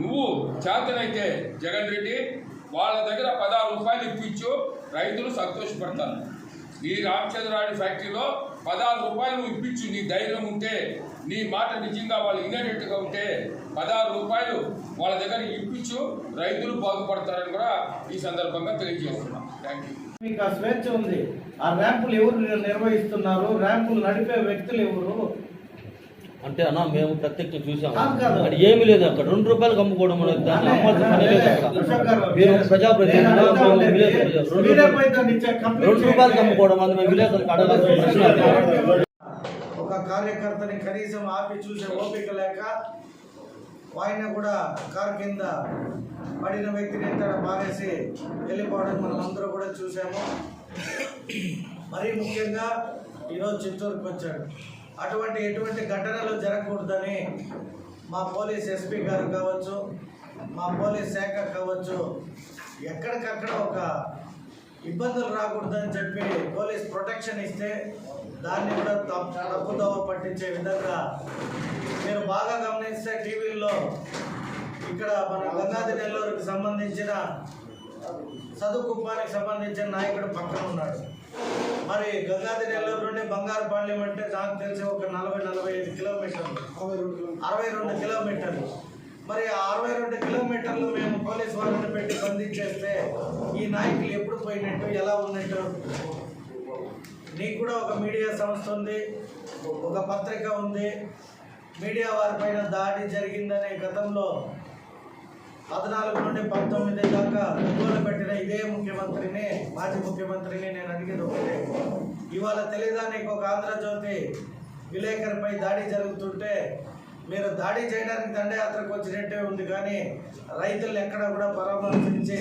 నువ్వు చేతనైతే జగన్ రెడ్డి వాళ్ళ దగ్గర 16 రూపాయలు ఇప్పించు, రైతులు సంతోషపడతారు. నీ రామచంద్రారెడ్డి ఫ్యాక్టరీలో 16 రూపాయలు నువ్వు ఇప్పించు. నీ ధైర్యం ఉంటే, నీ మాట నిజంగా వాళ్ళు వినేటట్టుగా ఉంటే 16 రూపాయలు వాళ్ళ దగ్గర ఇప్పించు, రైతులు బాగుపడతారని కూడా ఈ సందర్భంగా తెలియజేస్తున్నాం. Thank you. మీకు ఆ స్వేచ్ఛ ఉంది. ఆ ర్యాంపులు ఎవరు నిర్వహిస్తున్నారు, ర్యాంపులు నడిపే వ్యక్తులు ఎవరు అంటే అన్న మేము ప్రత్యక్ష చూసాము. అక్కడ ఏమీ లేదు. అక్కడ 2 రూపాయలకు అమ్ముకోవడం అనేది దాన్ని అమ్మాల్సిన పని లేదు. అక్కడ మీరు ప్రజాప్రతినిధులు 2 రూపాయలకు అమ్ముకోవడం అది మేము విలేకరులకు అడగాల్సిన ప్రశ్న. ఒక కార్యకర్తని కనీసం ఆపి చూసే ఓపిక లేక ఆయన కూడా కారు కింద పడిన వ్యక్తిని ఎక్కడ పారేసి వెళ్ళిపోవడం మనం అందరూ కూడా చూసాము. మరీ ముఖ్యంగా ఈరోజు చిత్తూరుకు వచ్చాడు. ఎటువంటి ఘటనలు జరగకూడదని మా పోలీస్ ఎస్పీ గారు కావచ్చు, మా పోలీస్ శాఖ కావచ్చు, ఎక్కడికక్కడ ఒక ఇబ్బందులు రాకూడదని చెప్పి పోలీస్ ప్రొటెక్షన్ ఇస్తే దాన్ని కూడా తప్పుదోవ పట్టించే విధంగా మీరు బాగా గమనిస్తే టీవీల్లో ఇక్కడ మన గంగాధి నెల్లూరుకి సంబంధించిన సదుకుప్పానికి సంబంధించిన నాయకుడు పక్కన ఉన్నాడు. మరి గంగాధి నెల్లూరు నుండి బంగారుపాళ్యం అంటే నాకు తెలిసి ఒక 40-45 కిలోమీటర్లు, 62 కిలోమీటర్లు. మరి 62 కిలోమీటర్లు మేము పోలీసు వారిని పెట్టి బంధించేస్తే ఈ నాయకులు ఎప్పుడు పోయినట్టు, ఎలా ఉన్నట్టు? నీకు కూడా ఒక మీడియా సంస్థ ఉంది, ఒక పత్రిక ఉంది. మీడియా వారిపైన దాడి జరిగిందనే గతంలో 14 నుండి 19 దాకా గొడవలు పెట్టిన ఇదే ముఖ్యమంత్రిని, మాజీ ముఖ్యమంత్రిని నేను అడిగేది ఒకటే, ఇవాళ తెలీదా నీకు ఒక ఆంధ్రజ్యోతి విలేకరిపై దాడి జరుగుతుంటే మీరు దాడి చేయడానికి దండయాత్రకు వచ్చినట్టే ఉంది, కానీ రైతులను ఎక్కడ కూడా పరామర్శించి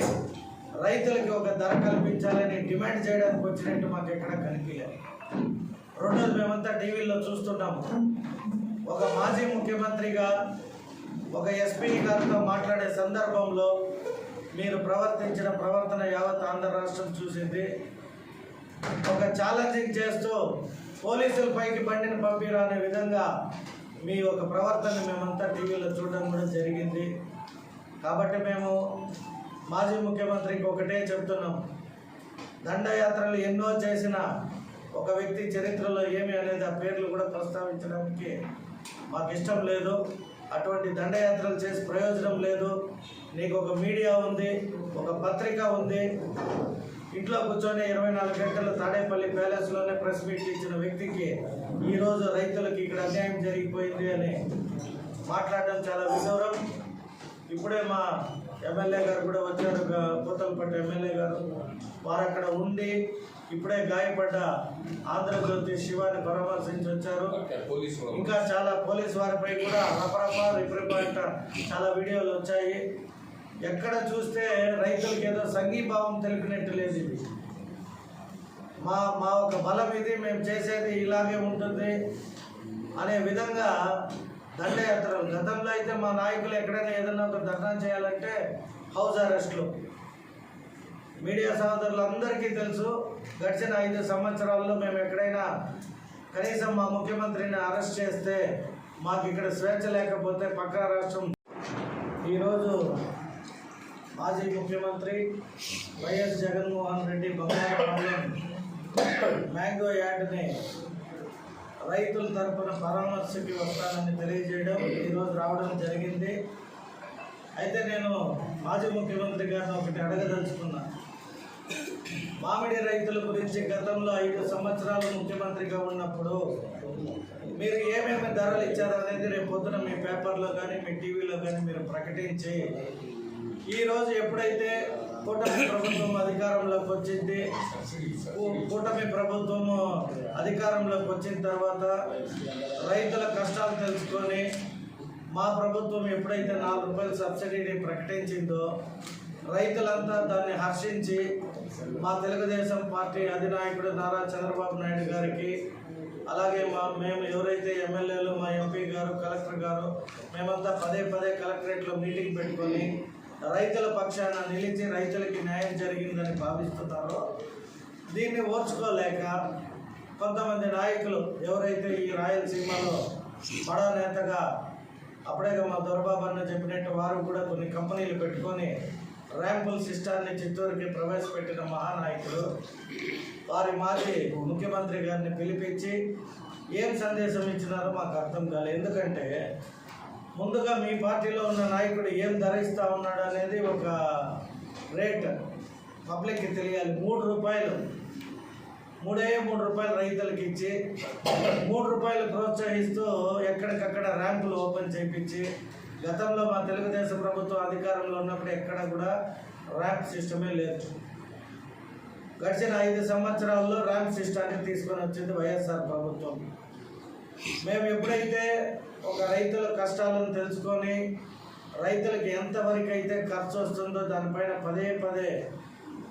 రైతులకి ఒక ధర కల్పించాలని డిమాండ్ చేయడానికి వచ్చినట్టు మాకు ఎక్కడ కనిపించలేదు. రెండోది మేమంతా టీవీల్లో చూస్తున్నాము. ఒక మాజీ ముఖ్యమంత్రిగా ఒక ఎస్పీ గారితో మాట్లాడే సందర్భంలో మీరు ప్రవర్తించిన ప్రవర్తన యావత్ ఆంధ్ర రాష్ట్రం చూసింది. ఒక ఛాలెంజింగ్ చేస్తూ పోలీసుల పైకి బండిని పంపిరా అనే విధంగా మీ ఒక ప్రవర్తన మేమంతా టీవీలో చూడడం కూడా జరిగింది. కాబట్టి మేము మాజీ ముఖ్యమంత్రికి ఒకటే చెప్తున్నాం, దండయాత్రలు ఎన్నో చేసిన ఒక వ్యక్తి చరిత్రలో ఏమి అనేది ఆ పేర్లు కూడా ప్రస్తావించడానికి మాకు ఇష్టం లేదు. అటువంటి దండయాత్రలు చేసి ప్రయోజనం లేదు. నీకు ఒక మీడియా ఉంది, ఒక పత్రిక ఉంది. ఇంట్లో కూర్చొని 24 గంటలు తాడేపల్లి ప్యాలెస్లోనే ప్రెస్ మీట్ ఇచ్చిన వ్యక్తికి ఈరోజు రైతులకు ఇక్కడ అన్యాయం జరిగిపోయింది అని మాట్లాడడం చాలా విదూరం. ఇప్పుడే మా ఎమ్మెల్యే గారు కూడా వచ్చారు, పూతలపట్టు ఎమ్మెల్యే గారు. వారు అక్కడ ఉండి ఇప్పుడే గాయపడ్డ ఆంధ్రజ్యోతి శివాని పరామర్శించి వచ్చారు. ఇంకా చాలా పోలీసు వారిపై కూడా రిప్రిపాంట చాలా వీడియోలు వచ్చాయి. ఎక్కడ చూస్తే రైతులకి ఏదో సంఘీభావం తెలిపినట్టు లేదు. ఇది మా ఒక బలం, ఇది మేము చేసేది ఇలాగే ఉంటుంది అనే విధంగా దండయాత్రలు. గతంలో అయితే మా నాయకులు ఎక్కడైనా ఏదైనా ఒక ధర్నా చేయాలంటే హౌస్ అరెస్ట్లు. మీడియా సోదరులందరికీ తెలుసు, గడిచిన 5 సంవత్సరాల్లో మేము ఎక్కడైనా కనీసం మా ముఖ్యమంత్రిని అరెస్ట్ చేస్తే మాకు ఇక్కడ స్వేచ్ఛ లేకపోతే పక్క రాష్ట్రం. ఈరోజు మాజీ ముఖ్యమంత్రి వైఎస్ జగన్మోహన్ రెడ్డి బంగారుపాళ్యం మ్యాంగో యార్డ్ని రైతుల తరఫున పరామర్శకి వస్తానని తెలియజేయడం, ఈరోజు రావడం జరిగింది. అయితే నేను మాజీ ముఖ్యమంత్రి గారిని ఒకటి అడగదలుచుకున్నా. మామిడి రైతుల గురించి గతంలో 5 సంవత్సరాలు ముఖ్యమంత్రిగా ఉన్నప్పుడు మీరు ఏమేమి ధరలు ఇచ్చారనేది రేపు పొద్దున మీ పేపర్లో కానీ మీ టీవీలో కానీ మీరు ప్రకటించి, ఈరోజు ఎప్పుడైతే కూటమి ప్రభుత్వం అధికారంలోకి వచ్చింది, కూటమి ప్రభుత్వము అధికారంలోకి వచ్చిన తర్వాత రైతుల కష్టాలు తెలుసుకొని మా ప్రభుత్వం ఎప్పుడైతే 4 రూపాయల సబ్సిడీని ప్రకటించిందో రైతులంతా దాన్ని హర్షించి మా తెలుగుదేశం పార్టీ అధినాయకుడు నారా చంద్రబాబు నాయుడు గారికి, అలాగే మేము ఎవరైతే ఎమ్మెల్యేలు, మా ఎంపీ గారు, కలెక్టర్ గారు, మేమంతా పదే కలెక్టరేట్లో మీటింగ్ పెట్టుకొని రైతుల పక్షాన నిలిచి రైతులకి న్యాయం జరిగిందని భావిస్తున్నారో, దీన్ని ఓర్చుకోలేక కొంతమంది నాయకులు ఎవరైతే ఈ రాయలసీమలో బడా నేతగా అప్పుడే మా దొరబాబు అన్న చెప్పినట్టు వారు కూడా కొన్ని కంపెనీలు పెట్టుకొని ర్యాంపుల్ సిస్టాన్ని చిత్తూరుకి ప్రవేశపెట్టిన మహానాయకుడు. వారి మాజీ ముఖ్యమంత్రి గారిని పిలిపించి ఏం సందేశం ఇచ్చినారో మాకు అర్థం కాలేదు. ఎందుకంటే ముందుగా మీ పార్టీలో ఉన్న నాయకుడు ఏం ధరిస్తూ ఉన్నాడు అనేది ఒక రేట్ పబ్లిక్కి తెలియాలి. 3 రూపాయలు, 3 రూపాయలు రైతులకు ఇచ్చి 3 రూపాయలు ప్రోత్సహిస్తూ ఎక్కడికక్కడ ర్యాంపులు ఓపెన్ చేయించి, గతంలో మా తెలుగుదేశం ప్రభుత్వం అధికారంలో ఉన్నప్పుడు ఎక్కడ కూడా ర్యాంప్ సిస్టమే లేదు. గడిచిన 5 సంవత్సరాల్లో ర్యాంప్ సిస్టాన్ని తీసుకొని వచ్చింది వైఎస్ఆర్ ప్రభుత్వం. మేము ఎప్పుడైతే ఒక రైతుల కష్టాలను తెలుసుకొని రైతులకు ఎంతవరకు అయితే ఖర్చు వస్తుందో దానిపైన పదే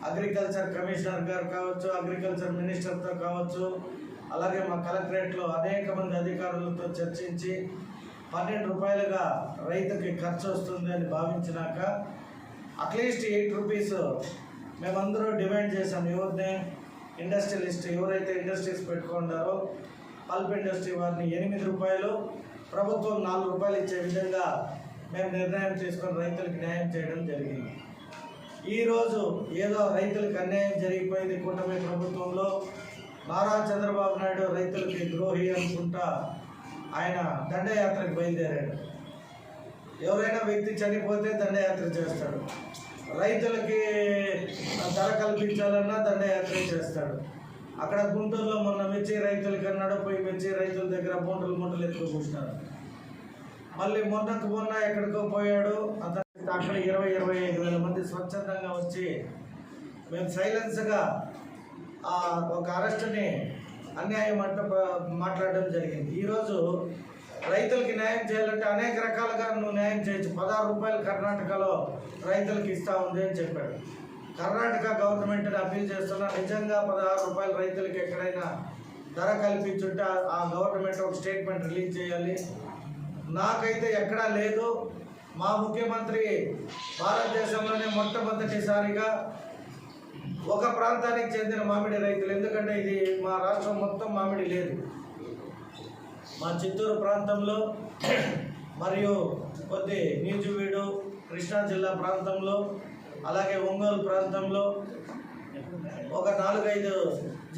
అగ్రికల్చర్ కమిషనర్ గారు కావచ్చు, అగ్రికల్చర్ మినిస్టర్తో కావచ్చు, అలాగే మా కలెక్టరేట్లో అనేక మంది అధికారులతో చర్చించి 12 రూపాయలుగా రైతుకి ఖర్చు వస్తుంది అని భావించినాక అట్లీస్ట్ 8 రూపీస్ మేమందరూ డిమాండ్ చేసాం. ఎవరిని? ఇండస్ట్రియలిస్ట్ ఎవరైతే ఇండస్ట్రీస్ పెట్టుకుంటారో పల్ప్ ఇండస్ట్రీ వారిని 8 రూపాయలు, ప్రభుత్వం 4 రూపాయలు ఇచ్చే విధంగా మేము నిర్ణయం తీసుకొని రైతులకు న్యాయం చేయడం జరిగింది. ఈరోజు ఏదో రైతులకు అన్యాయం జరిగిపోయింది కూటమి ప్రభుత్వంలో. నారా చంద్రబాబు నాయుడు రైతులకి ద్రోహి అనుకుంటా ఆయన దండయాత్రకు బయలుదేరాడు. ఎవరైనా వ్యక్తి చనిపోతే దండయాత్ర చేస్తాడు, రైతులకి ధర కల్పించాలన్నా దండయాత్ర చేస్తాడు. అక్కడ గుంటూరులో మొన్న మిర్చి రైతులకి అన్నాడు, పోయి మిర్చి రైతుల దగ్గర మూటలు ఎత్తుకు కూర్చున్నారు. మళ్ళీ మొన్న ఎక్కడికో పోయాడు, అతను అక్కడ 20-25 వేల మంది స్వచ్ఛందంగా వచ్చి మేము సైలెన్స్గా ఒక అరెస్టుని అన్యాయం అంటూ మాట్లాడడం జరిగింది. ఈరోజు రైతులకి న్యాయం చేయాలంటే అనేక రకాలుగా నువ్వు న్యాయం చేయొచ్చు. 16 రూపాయలు కర్ణాటకలో రైతులకి ఇస్తూ ఉంది అని చెప్పాడు. కర్ణాటక గవర్నమెంట్ని అప్పీల్ చేస్తున్నా, నిజంగా 16 రూపాయలు రైతులకి ఎక్కడైనా ధర కల్పించుంటే ఆ గవర్నమెంట్ ఒక స్టేట్మెంట్ రిలీజ్ చేయాలి. నాకైతే ఎక్కడా లేదు. మా ముఖ్యమంత్రి భారతదేశంలోనే మొట్టమొదటిసారిగా ఒక ప్రాంతానికి చెందిన మామిడి రైతులు, ఎందుకంటే ఇది మా రాష్ట్రం మొత్తం మామిడి లేదు, మా చిత్తూరు ప్రాంతంలో మరియు కొద్ది నూజివీడు కృష్ణా జిల్లా ప్రాంతంలో, అలాగే ఒంగోలు ప్రాంతంలో ఒక 4-5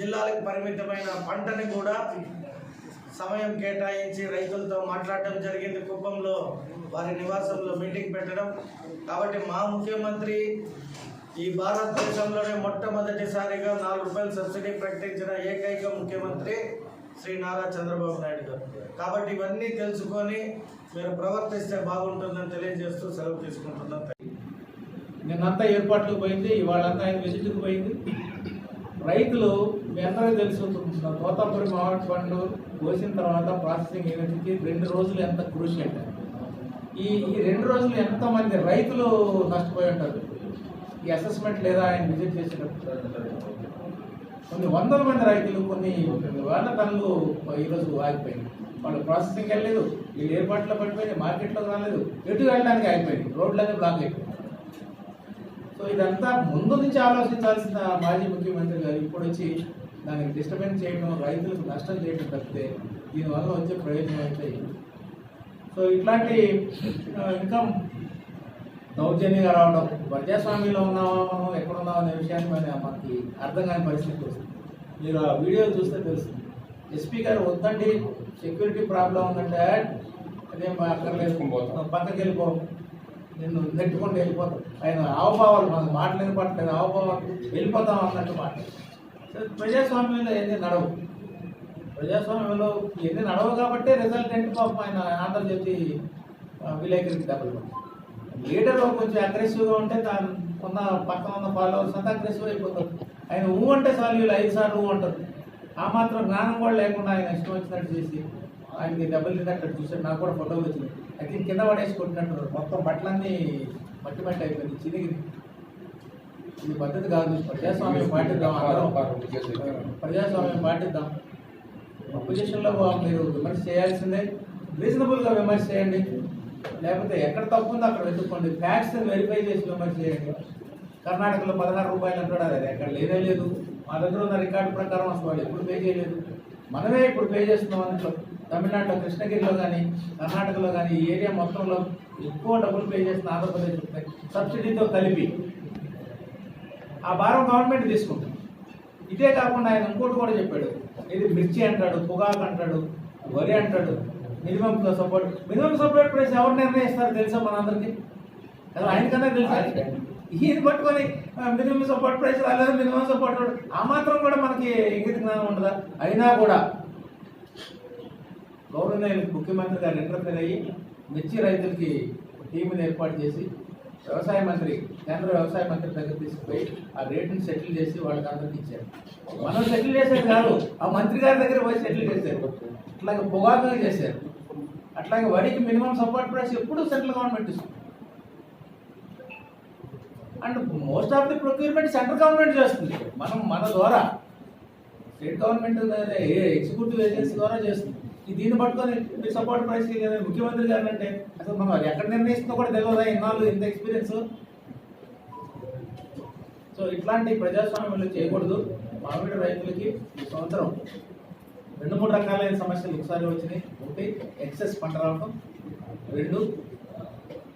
జిల్లాలకు పరిమితమైన పంటని కూడా సమయం కేటాయించి రైతులతో మాట్లాడడం జరిగింది. కుప్పంలో వారి నివాసంలో మీటింగ్ పెట్టడం. కాబట్టి మా ముఖ్యమంత్రి ఈ భారతదేశంలోనే మొట్టమొదటిసారిగా 4 రూపాయలు సబ్సిడీ ప్రకటించిన ఏకైక ముఖ్యమంత్రి శ్రీ నారా చంద్రబాబు నాయుడు గారు. కాబట్టి ఇవన్నీ తెలుసుకొని మీరు ప్రవర్తిస్తే బాగుంటుందని తెలియజేస్తూ సెలవు తీసుకుంటున్నాం. నిన్నంతా ఏర్పాట్లు పోయింది, ఇవాళంతా ఆయన విజిట్కి పోయింది. రైతులు మీ అందరికీ తెలుసు, తోతాపురి మామిడి పండు కోసిన తర్వాత ప్రాసెసింగ్ యూనిట్కి 2 రోజులు ఎంత కృషి అంటే ఈ 2 రోజులు ఎంతమంది రైతులు నష్టపోయి ఉంటారు. ఈ అసెస్మెంట్ లేదా ఆయన విజిట్ చేసినప్పుడు కొన్ని వందల మంది రైతులు, కొన్ని వేల టన్నులు ఈరోజు ఆగిపోయింది. వాళ్ళు ప్రాసెసింగ్ వెళ్ళలేదు, వీళ్ళు ఏర్పాట్లో పడిపోయింది, మార్కెట్లోకి రాలేదు, ఎటు వెళ్ళడానికి ఆగిపోయింది, రోడ్లన్నీ బ్లాక్ అయిపోయింది. సో ఇదంతా ముందు నుంచి ఆలోచించాల్సిన మాజీ ముఖ్యమంత్రి గారు ఇప్పుడు వచ్చి దానికి డిస్టర్బెన్స్ చేయడం, రైతులకు నష్టం చేయడం తప్పితే దీనివల్ల వచ్చే ప్రయోజనం అయితే. సో ఇట్లాంటి ఇంకా దౌర్జన్యంగా రావడం, ప్రజాస్వామ్యంలో ఉన్నామా మనం ఎక్కడున్నాం అనే విషయాన్ని మనకి అర్థం కాని పరిస్థితి వస్తుంది. మీరు ఆ వీడియో చూస్తే తెలుస్తుంది. ఎస్పీ గారు వద్దండి, సెక్యూరిటీ ప్రాబ్లం ఉందంటే అదేం అక్కర్లేదు, పక్కకి వెళ్ళిపో, నిన్ను నెట్టుకుంటూ వెళ్ళిపోతాం. ఆయన ఆవభావాలు, మనకు మాటలేని పట్టలేదు, ఆవభావాలు వెళ్ళిపోతాం అన్నట్టు మాట. ప్రజాస్వామ్యంలో ఎన్ని నడవు, ప్రజాస్వామ్యంలో ఎన్ని నడవు కాబట్టి రిజల్టెంట్ పాపం ఆయన ఆంధ్రజ్యోతి విలేకరికి డబ్బులు. లీడర్ కొంచెం అగ్రెసివ్గా ఉంటే దాని ఉన్న పక్కన ఉన్న ఫాలోవర్స్ అంతా అగ్రెసివ్ అయిపోతారు. ఆయన ఊ అంటే చాలు వీళ్ళు 5 సార్లు ఊ అంటారు. ఆ మాత్రం జ్ఞానం కూడా లేకుండా ఆయన ఇష్టం వచ్చినట్టు చేసి ఆయనకి దెబ్బలు తిన్నట్టు చూసాడు. నాకు కూడా ఫోటోలు వచ్చినాయి. అయితే కింద పడేసి కొట్టినట్టు మొత్తం బట్టలన్నీ మట్టి అయిపోయింది, చిరిగింది. ఇది పద్ధతి కాదు. ప్రజాస్వామ్యం పాటిద్దాం, అందరం ప్రజాస్వామ్యం పాటిద్దాం. అపోజిషన్లో మీరు విమర్శ చేయాల్సిందే, రీజనబుల్గా విమర్శ చేయండి, లేకపోతే ఎక్కడ తప్పు ఉందో అక్కడ వెతుక్కోండి, ఫ్యాక్ట్స్ వెరిఫై చేసి విమర్శ చేయండి. కర్ణాటకలో 16 రూపాయలు అంటాడు, అది ఎక్కడ లేనే లేదు. మా దగ్గర ఉన్న రికార్డు ప్రకారం అసలు వాళ్ళు ఎప్పుడు పే చేయలేదు, మనమే ఇప్పుడు పే చేస్తున్నాం అన్నట్లు. తమిళనాడులో కృష్ణగిరిలో కానీ కర్ణాటకలో కానీ ఈ ఏరియా మొత్తంలో ఎక్కువ డబ్బులు పే చేసిన ఆంధ్రప్రదేశ్ వస్తాయి సబ్సిడీతో కలిపి ఆ భారం గవర్నమెంట్ తీసుకుంటుంది. ఇదే కాకుండా ఆయన ఇంకోటి కూడా చెప్పాడు, ఇది మిర్చి అంటాడు, పొగాకు అంటాడు, వరి అంటాడు, మినిమం సపోర్ట్ ప్రైస్ ఎవరు నిర్ణయిస్తారు తెలుసా మనందరికీ? అసలు ఆయనకన్నా తెలుసా? ఈయన పట్టుకొని మినిమం సపోర్ట్ ప్రైస్ రాలేదు, మినిమం సపోర్ట్ ఆ మాత్రం కూడా మనకి ఇంగిత జ్ఞానం ఉండదా? అయినా కూడా గౌరవనీయ ముఖ్యమంత్రి గారు ఇంటర్ఫీర్ అయ్యి మిర్చి రైతులకి టీంని ఏర్పాటు చేసి వ్యవసాయ మంత్రి, కేంద్ర వ్యవసాయ మంత్రి దగ్గర తీసుకుపోయి ఆ రేటుని సెటిల్ చేసి వాళ్ళకి అందరికి ఇచ్చారు. మనం సెటిల్ చేసేది కాదు, ఆ మంత్రి గారి దగ్గర పోయి సెటిల్ చేశారు. అట్లాగే పొగాకు చేశారు. అట్లాగే వరికి మినిమం సపోర్ట్ ప్రైస్ ఎప్పుడు సెంట్రల్ గవర్నమెంట్ ఇస్తుంది. And most of the procurement central government చేస్తుంది. మన ద్వారా స్టేట్ గవర్నమెంట్ ఎగ్జిక్యూటివ్ ఏజెన్సీ ద్వారా చేస్తుంది. దీన్ని పట్టుకొని మీరు సపోర్ట్ ప్రైస్ ముఖ్యమంత్రి గారు అంటే అసలు మనం అది ఎక్కడ నిర్ణయిస్తుందో కూడా తెలియదా? ఇన్నాళ్ళు ఇంత ఎక్స్పీరియన్స్. సో ఇట్లాంటి ప్రజాస్వామ్యంలో చేయకూడదు. మామిడి రైతులకి ఈ సంవత్సరం 2-3 రకాలైన సమస్యలు ఒకసారి వచ్చినాయి. ఒకటి ఎక్సెస్ పంట రావడం, 2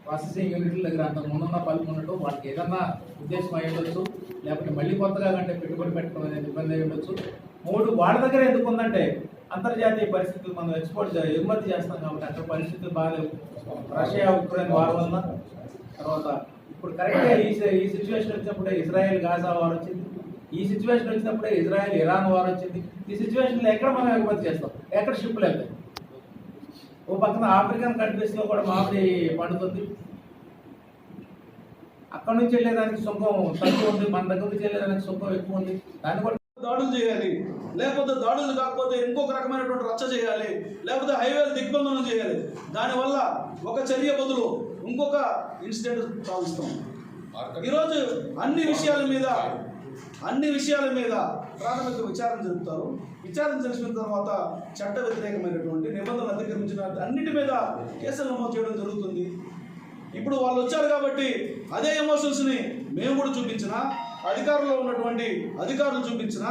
ప్రాసెసింగ్ యూనిట్ల దగ్గర అంత ముందున్న పలుపు ఉండటం, వాళ్ళకి ఏదన్నా ఉద్దేశం అయి ఉండొచ్చు, లేకపోతే మళ్ళీ కొత్తగా కంటే పెట్టుబడి పెట్టడం అనేది ఇబ్బంది అయి ఉండొచ్చు. 3 వాళ్ళ దగ్గర ఎందుకు ఉందంటే అంతర్జాతీయ పరిస్థితులు, మనం ఎగుమతి చేస్తాం కాబట్టి అక్కడ పరిస్థితులు బాగాలేవు. రష్యా ఉక్రెయిన్ వార్ వలన, తర్వాత ఇప్పుడు కరెక్ట్గా ఈ సిచ్యువేషన్ వచ్చినప్పుడే ఇజ్రాయెల్ గాజా వార్ వచ్చింది, ఈ సిచ్యువేషన్ వచ్చినప్పుడే ఇజ్రాయెల్ ఇరాన్ వార్ వచ్చింది. ఈ సిచ్యువేషన్లో ఎక్కడ మనం ఎగుమతి చేస్తాం? ఎక్కడ షిప్లు వెళ్తాయి? ఓ పక్కన ఆఫ్రికన్ కంట్రీస్లో కూడా మామిడి పండుతుంది. అక్కడ నుంచి వెళ్ళేదానికి సుంకం తక్కువ ఉంది, మన దగ్గర నుంచి వెళ్ళేదానికి సుంకం ఎక్కువ ఉంది. దాన్ని కూడా దాడులు చేయాలి, లేకపోతే దాడులు కాకపోతే ఇంకొక రకమైనటువంటి రచ్చ చేయాలి, లేకపోతే హైవేలు దిగ్బంధనం చేయాలి. దానివల్ల ఒక చర్య బదులు ఇంకొక ఇన్సిడెంట్ సాధిస్తాం. ఈరోజు అన్ని విషయాల మీద ప్రాథమిక విచారణ జరుపుతారు. విచారణ జరిపిన తర్వాత చట్ట వ్యతిరేకమైనటువంటి నిబంధనలు అతిక్రమించిన అన్నిటి మీద కేసులు నమోదు చేయడం జరుగుతుంది. ఇప్పుడు వాళ్ళు వచ్చారు కాబట్టి అదే ఎమోషన్స్ని మేము కూడా చూపించిన, అధికారంలో ఉన్నటువంటి అధికారులు చూపించిన,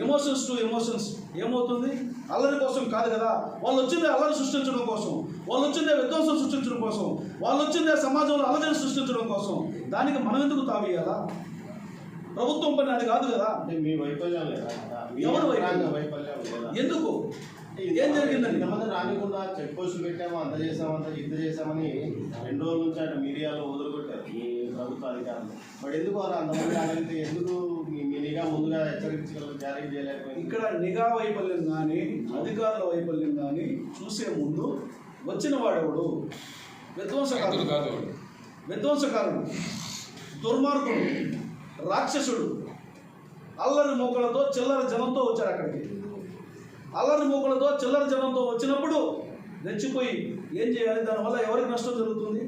ఎమోషన్స్ టు ఎమోషన్స్ ఏమవుతుంది? అల్లరి కోసం కాదు కదా. వాళ్ళు వచ్చిందే అల్లరి సృష్టించడం కోసం, వాళ్ళు వచ్చిందే విధ్వంసం సృష్టించడం కోసం, వాళ్ళు వచ్చిందే సమాజంలో అల్లరి సృష్టించడం కోసం. దానికి మనం ఎందుకు తావేయాలా? ప్రభుత్వం పని అది కాదు కదా. మీ వైఫల్యం ఎవరు ఎందుకు? ఏం జరిగిందండి? రానికుండా చెక్ పోస్టులు పెట్టాము, అంత చేసామంత ఇంత చేసామని 2 రోజుల నుంచి అటు మీడియాలో వదులుకొట్టారు ఈ ప్రభుత్వ అధికారులు. మరి ఎందుకు వారు అంతమంది రాగలిగితే ఎందుకు మీ నిఘా ముందుగా హెచ్చరించగలరు, జారీ చేయలేకపోయింది? ఇక్కడ నిఘా వైఫల్యం కానీ అధికారుల వైఫల్యం కానీ చూసే ముందు వచ్చిన వాడెవడు? విధ్వంసకారుడు, దుర్మార్గుడు, రాక్షసుడు, అల్లరి మూకలతో చిల్లర జనంతో వచ్చారు అక్కడికి. అల్లరి మూకలతో చిల్లర జనంతో వచ్చినప్పుడు రెచ్చిపోయి ఏం చేయాలి? దానివల్ల ఎవరికి నష్టం జరుగుతుంది?